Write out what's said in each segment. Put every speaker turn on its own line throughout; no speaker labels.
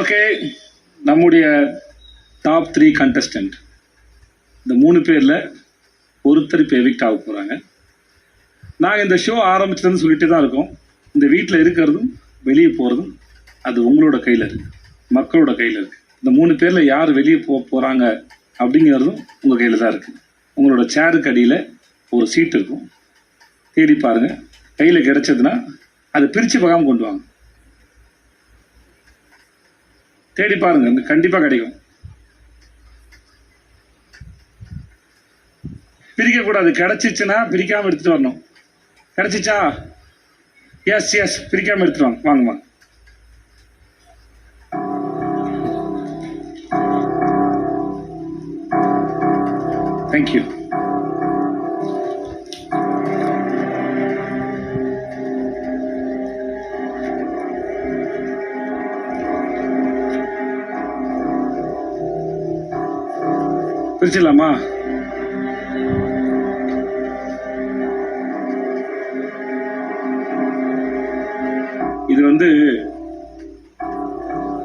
Okay, நம்முடைய top 3 contestant இந்த 3 பேரில் ஒருத்தர் இப்போ எவிக்ட் ஆக போகிறாங்க. நாங்கள் இந்த ஷோ ஆரம்பிச்சதுன்னு சொல்லிட்டு தான் இருக்கோம். இந்த வீட்டில் இருக்கிறதும் வெளியே போகிறதும் அது உங்களோட கையில் இருக்குது, மக்களோட கையில் இருக்குது. இந்த 3 பேரில் யார் வெளியே போகிறாங்க அப்படிங்கிறதும் உங்கள் கையில் தான் இருக்குது. உங்களோட சேருக்கு அடியில் ஒரு சீட் இருக்கும், தேடி பாருங்கள். கையில் கிடைச்சதுன்னா அதை பிரித்து பார்க்காம கொண்டு வாங்க. தேடி பாருங்க, கண்டிப்பாக கிடைக்கும். பிரிக்கக்கூடாது, கிடைச்சிச்சுன்னா பிரிக்காமல் எடுத்துகிட்டு வரணும். கிடைச்சிச்சா? எஸ் எஸ், பிரிக்காமல் எடுத்துட்டு வாங்க. வாங்கம்மா. தேங்க்யூ. பிரிச்சிடலாமா? இது வந்து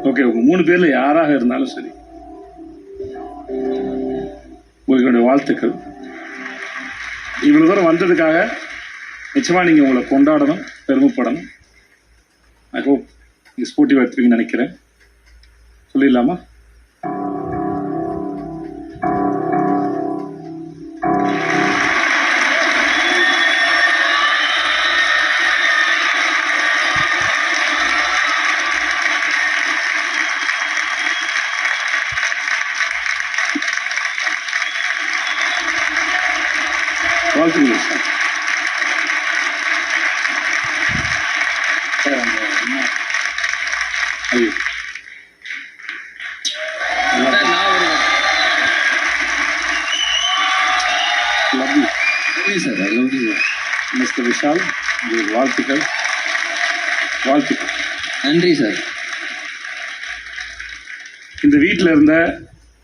ஓகே, உங்க 3 பேர்ல யாராக இருந்தாலும் சரி, உங்களுடைய வாழ்த்துக்கள். இவ்வளவு தூரம் வந்ததுக்காக நிச்சயமா நீங்க உங்களை கொண்டாடணும், பெருமைப்படணும். ஐ ஹோப் நீங்க ஸ்போர்ட்டிவா எடுத்துருவீங்கன்னு நினைக்கிறேன். சொல்லிடலாமா? வாழ்த்துக்கள் சார். ஐயோ, மிஸ்டர் விஷால், வாழ்த்துக்கள். வாழ்த்துக்கள்.
நன்றி சார்.
இந்த வீட்டில் இருந்த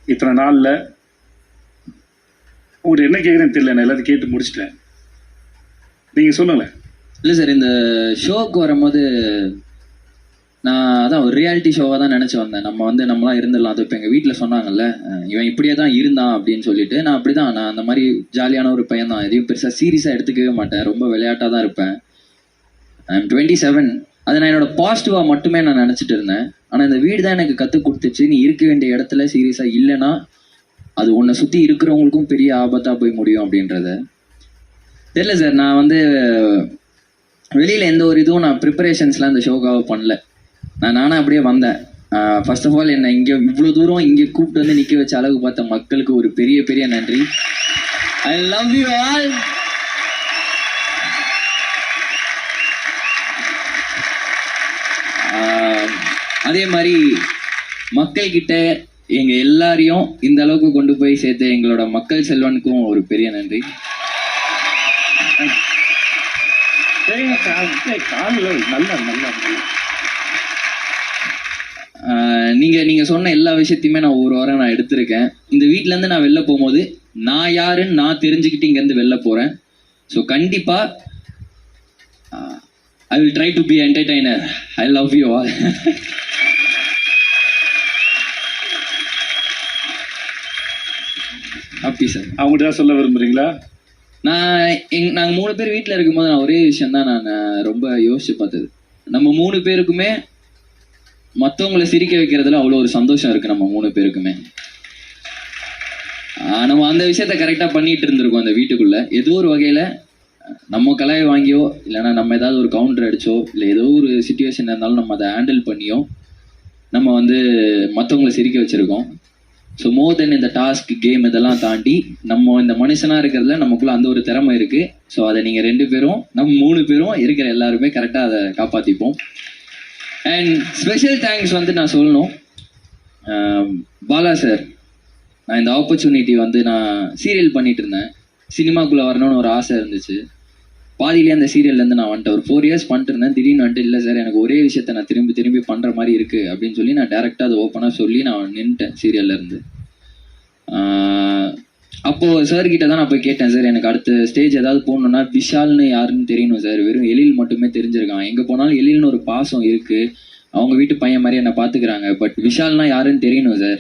இத்தனை நாளில் உங்கள்கிட்ட என்ன கேட்குறேன்னு தெரியல, நான் எல்லாத்தையும் கேட்டு முடிச்சிட்டேன். நீங்கள் சொல்லுங்களேன்.
இல்லை சார், இந்த ஷோக்கு வரும்போது நான் அதான் ஒரு ரியாலிட்டி ஷோவாக தான் நினச்சி வந்தேன். நம்ம வந்து நம்மளாம் இருந்துடலாம். அது இப்போ எங்கள் வீட்டில் சொன்னாங்கல்ல, இவன் இப்படியே தான் இருந்தான் அப்படின்னு சொல்லிட்டு. நான் அப்படி தான், நான் அந்த மாதிரி ஜாலியான ஒரு பையன் தான். எதையும் பெருசாக சீரியஸாக எடுத்துக்கவே மாட்டேன், ரொம்ப விளையாட்டாக தான் இருப்பேன். ஐம் 27. அதை நான் என்னோட பாசிட்டிவாக மட்டுமே நான் நினச்சிட்டு இருந்தேன். ஆனால் இந்த வீடு தான் எனக்கு கற்றுக் கொடுத்துச்சு, நீ இருக்க வேண்டிய இடத்துல சீரியஸாக இல்லைன்னா அது உன்னை சுற்றி இருக்கிறவங்களுக்கும் பெரிய ஆபத்தாக போய் முடியும் அப்படின்றத. தெரியல சார், நான் வந்து வெளியில் எந்த ஒரு இதுவும் நான் ப்ரிப்பரேஷன்ஸ்லாம் இந்த ஷோக்காக பண்ணல. நானே அப்படியே வந்தேன். ஃபர்ஸ்ட் ஆஃப் ஆல் என்னை இங்கே இவ்வளோ தூரம் இங்கே கூப்பிட்டு வந்து நிற்க வச்ச அளவு பார்த்த மக்களுக்கு ஒரு பெரிய பெரிய நன்றி. ஐ லவ் யூ ஆல். அதே மாதிரி மக்கள்கிட்ட எங்கள் எல்லாரையும் இந்த அளவுக்கு கொண்டு போய் சேர்த்து எங்களோட மக்கள் செல்வனுக்கும் ஒரு பெரிய நன்றி. நீங்க சொன்ன எல்லா விஷயத்தையுமே நான் ஒரு வாரம் நான் எடுத்திருக்கேன். இந்த வீட்டுல இருந்து நான் வெளில போகும்போது நான் யாருன்னு நான் தெரிஞ்சுக்கிட்டு இங்க இருந்து வெளில போறேன். ஸோ கண்டிப்பா I will try to be entertainer. I love you all. அப்படி சார்.
அவங்ககிட்ட சொல்ல விரும்புறீங்களா?
நாங்கள் 3 பேர் வீட்டில் இருக்கும்போது நான் ஒரே விஷயம் தான் நான் ரொம்ப யோசிச்சு பார்த்தது. நம்ம 3 பேருக்குமே மற்றவங்களை சிரிக்க வைக்கிறதுல அவ்வளோ ஒரு சந்தோஷம் இருக்கு. நம்ம 3 பேருக்குமே நம்ம அந்த விஷயத்த கரெக்டாக பண்ணிட்டு இருந்திருக்கோம். அந்த வீட்டுக்குள்ள ஏதோ ஒரு வகையில் நம்ம கலாயை வாங்கியோ இல்லைன்னா நம்ம ஏதாவது ஒரு கவுண்டர் அடிச்சோ இல்லை ஏதோ ஒரு சுச்சுவேஷன் இருந்தாலும் நம்ம அதை ஹேண்டில் பண்ணியோ நம்ம வந்து மற்றவங்களை சிரிக்க வச்சுருக்கோம். ஸோ மோர் தென் இந்த டாஸ்க் கேம் இதெல்லாம் தாண்டி நம்ம இந்த மனுஷனாக இருக்கிறதுல நமக்குள்ள அந்த ஒரு திறமை இருக்குது. ஸோ அதை நீங்கள் 2 பேரும் நம்ம 3 பேரும் இருக்கிற எல்லாருமே கரெக்டாக அதை காப்பாற்றிப்போம். அண்ட் ஸ்பெஷல் தேங்க்ஸ் வந்து நான் சொல்லணும் பாலா சார். நான் இந்த ஆப்பர்ச்சுனிட்டி வந்து நான் சீரியல் பண்ணிட்டு இருந்தேன், சினிமாக்குள்ளே வரணும்னு ஒரு ஆசை இருந்துச்சு. பாதியிலே அந்த சீரியல்லேருந்து நான் வந்துட்டு ஒரு 4 இயர்ஸ் பண்ணிட்டு இருந்தேன். திடீர்னு வந்துட்டு இல்லை சார், எனக்கு ஒரே விஷயத்த நான் திரும்பி திரும்பி பண்ணுற மாதிரி இருக்குது அப்படின்னு சொல்லி நான் டேரெக்டாக அதை ஓப்பனாக சொல்லி நான் நின்ட்டேன் சீரியல்லேருந்து. அப்போது சார்கிட்ட தான் நான் போய் கேட்டேன், சார் எனக்கு அடுத்த ஸ்டேஜ் ஏதாவது போகணுன்னா விஷால்னு யாருன்னு தெரியணும் சார், வெறும் எழில் மட்டுமே தெரிஞ்சிருக்கான், எங்கே போனாலும் எழில்னு ஒரு பாசம் இருக்குது, அவங்க வீட்டு பையன் மாதிரி என்னை பார்த்துக்கிறாங்க. பட் விஷால்னா யாருன்னு தெரியணும் சார்,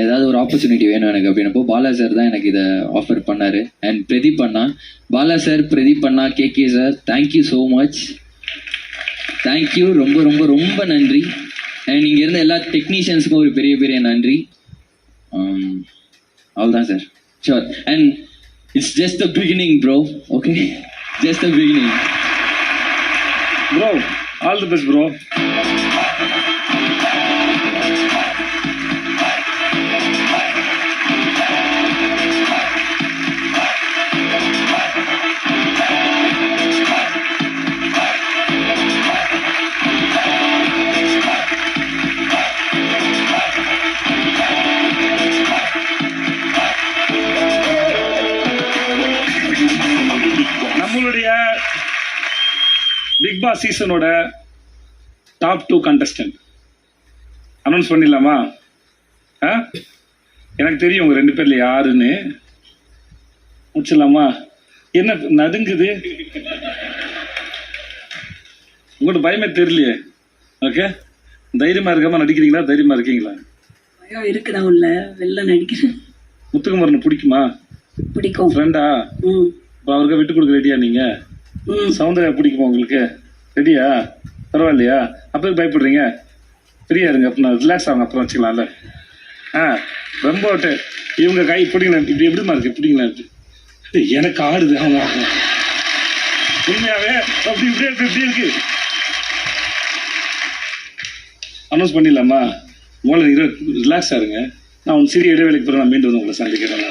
ஏதாவது ஒரு ஆப்பர்ச்சுனிட்டி வேணும் எனக்கு அப்படின்னப்போ பாலா சார் தான் எனக்கு இதை ஆஃபர் பண்ணாரு. அண்ட் பிரதீப் அண்ணா, பாலா சார், பிரதீப் அண்ணா, KK sir, thank you so much, thank you, ரொம்ப ரொம்ப ரொம்ப நன்றி. அண்ட் இங்கே இருந்த எல்லா டெக்னீஷியன்ஸுக்கும் ஒரு பெரிய பெரிய நன்றி. அவ்வளோதான் sir, sure. And it's just the beginning bro, okay, just the beginning
bro. All the best bro. நம்மளுடைய பிக் பாஸ் சீசனோட டாப் 2 கண்டஸ்டன்ட் அனௌன்ஸ் பண்ணிடலாமா? எனக்கு தெரியும் உங்க 2 பேர்ல யாருன்னு. முடிச்சிடலாமா? என்ன நடுங்குது உங்கள்கிட்ட? பயமே தெரியலையே. ஓகே, தைரியமா இருக்காம நடிக்கிறீங்களா? தைரியமா இருக்கீங்களா?
பயம் இருக்குதான் உள்ள, வெளில நடிக்கிறேன்.
முத்துக்குமரன் பிடிக்குமா?
பிடிக்கும்.
ஃப்ரெண்டா? அவருக்கு விட்டு கொடுக்க ரெடியா நீங்க? சௌந்தர்யா பிடிக்குமா உங்களுக்கு? ரெடியா? பரவாயில்லையா? அப்போ பயப்படுறீங்க? ஃப்ரீயா இருங்க, அப்புறம் ரிலாக்ஸ் ஆகுங்க, அப்புறம் வச்சுக்கலாம்ல. ரொம்ப இவங்க கை பிடிங்களா? இப்படி எப்படிமா இருக்கு? பிடிங்களா? எனக்கு ஆடுது. அவங்க உண்மையாவே அப்படி இப்படி இருக்கு, இப்படி இருக்கு. அனௌன்ஸ் பண்ணிடலாமா? உங்களை ரிலாக்ஸ் ஆகுங்க. நான் சிறிய இடைவேளைக்கு பிறகு நான் மீண்டும் உங்களை சந்திக்கிறேன்.